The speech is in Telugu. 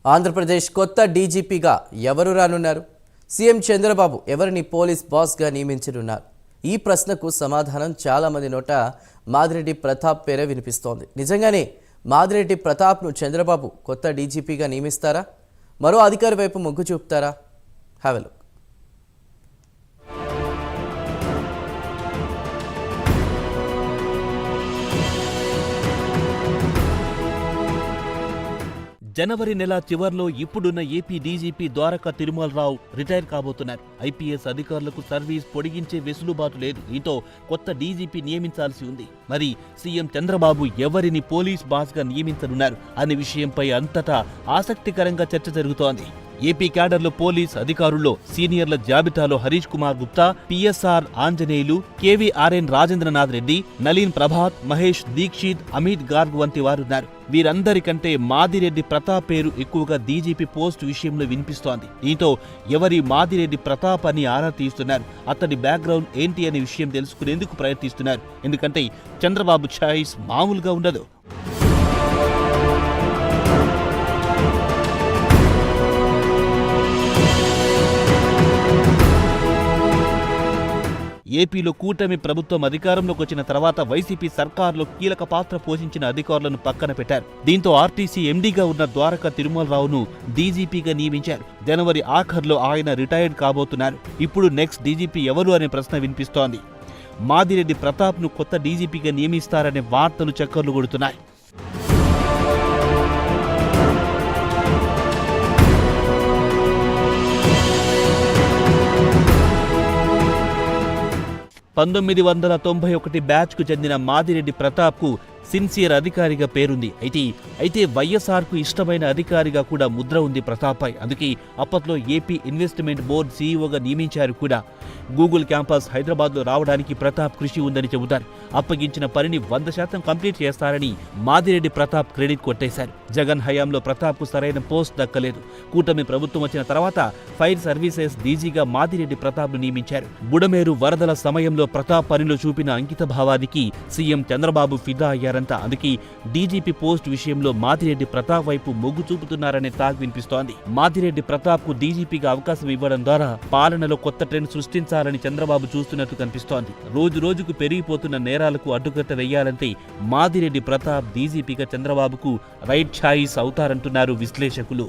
ఆంధ్రప్రదేశ్ కొత్త డీజీపీగా ఎవరు రానున్నారు? సీఎం చంద్రబాబు ఎవరిని పోలీస్ బాస్గా నియమించనున్నారు? ఈ ప్రశ్నకు సమాధానం చాలామంది నోట మాదిరెడ్డి ప్రతాప్ పేరే వినిపిస్తోంది. నిజంగానే మాదిరెడ్డి ప్రతాప్ను చంద్రబాబు కొత్త డీజీపీగా నియమిస్తారా? మరో అధికారి వైపు మొగ్గు చూపుతారా? Have a look. జనవరి నెల చివర్లో ఇప్పుడున్న AP DGP Dwaraka Tirumalarao retire కాబోతున్నారు. ఐపీఎస్ అధికారులకు సర్వీస్ పొడిగించే వెసులుబాటు లేదు. దీంతో కొత్త డీజీపీ నియమించాల్సి ఉంది. మరి సీఎం చంద్రబాబు ఎవరిని పోలీస్ బాస్గా నియమించనున్నారు అనే విషయంపై అంతటా ఆసక్తికరంగా చర్చ జరుగుతోంది. ఏపీ క్యాడర్లో పోలీస్ అధికారుల్లో సీనియర్ల జాబితాలో హరీష్ కుమార్ గుప్తా, పిఎస్ఆర్ ఆంజనేయులు, కేవీఆర్ఎన్ రాజేంద్రనాథ్ రెడ్డి, నలీన్ ప్రభాత్, మహేష్ దీక్షిత్, అమిత్ గార్గ్ వంటి వారున్నారు. వీరందరికంటే మాదిరెడ్డి ప్రతాప్ పేరు ఎక్కువగా డీజీపీ పోస్ట్ విషయంలో వినిపిస్తోంది. దీంతో ఎవరి మాదిరెడ్డి ప్రతాప్ అని ఆరా తీస్తున్నారు. అతడి బ్యాక్గ్రౌండ్ ఏంటి అనే విషయం తెలుసుకునేందుకు ప్రయత్నిస్తున్నారు. ఎందుకంటే చంద్రబాబు ఛాయిస్ మామూలుగా ఉండదు. ఏపీలో కూటమి ప్రభుత్వం అధికారంలోకి వచ్చిన తర్వాత వైసీపీ సర్కార్లో కీలక పాత్ర పోషించిన అధికారులను పక్కన పెట్టారు. దీంతో ఆర్టీసీ ఎండీగా ఉన్న ద్వారకా తిరుమలరావును డీజీపీగా నియమించారు. జనవరి ఆఖర్లో ఆయన రిటైర్డ్ కాబోతున్నారు. ఇప్పుడు నెక్స్ట్ డీజీపీ ఎవరు అనే ప్రశ్న వినిపిస్తోంది. మాదిరెడ్డి ప్రతాప్ను కొత్త డీజీపీగా నియమిస్తారనే వార్తలు చక్కర్లు కొడుతున్నాయి. పంతొమ్మిది 1991 బ్యాచ్కు చెందిన మాదిరెడ్డి ప్రతాప్కు సిన్సియర్ అధికారిగా పేరుంది. అయితే వైఎస్ఆర్కు ఇష్టమైన అధికారిగా కూడా ముద్ర ఉంది ప్రతాప్పై. అందుకే అప్పట్లో ఏపీ ఇన్వెస్ట్మెంట్ బోర్డు సీఈఓగా నియమించారు కూడా. గూగుల్ క్యాంపస్ హైదరాబాద్లో రావడానికి ప్రతాప్ కృషి ఉందని చెబుతారు. అప్పగించిన పనిని 100% కంప్లీట్ చేస్తారని మాదిరెడ్డి ప్రతాప్ క్రెడిట్ కొట్టేశారు. జగన్ హయాంలో ప్రతాప్కు సరైన పోస్ట్ దక్కలేదు. కూటమి ప్రభుత్వం వచ్చిన తర్వాత ఫైర్ సర్వీసెస్ డీజీగా మాదిరెడ్డి ప్రతాప్ను నియమించారు. బుడమేరు వరదల సమయంలో ప్రతాప్ పనిలో చూపిన అంకిత భావానికి సీఎం చంద్రబాబు ఫిదా అయ్యారంట. అందుకే డీజీపీ పోస్ట్ విషయంలో మాదిరెడ్డి ప్రతాప్ వైపు మొగ్గు చూపుతున్నారనే టాక్ వినిపిస్తోంది. మాదిరెడ్డి ప్రతాప్ కు డీజీపీగా అవకాశం ఇవ్వడం ద్వారా పాలనలో కొత్త ట్రెండ్ సృష్టించాలని చంద్రబాబు చూస్తున్నట్టు కనిపిస్తోంది. రోజు రోజుకు పెరిగిపోతున్న నేరాలకు అడ్డుకట్ట వేయాలంటే మాదిరెడ్డి ప్రతాప్ డీజీపీగా చంద్రబాబుకు రైట్ ఛాయిస్ అవుతారంటున్నారు విశ్లేషకులు.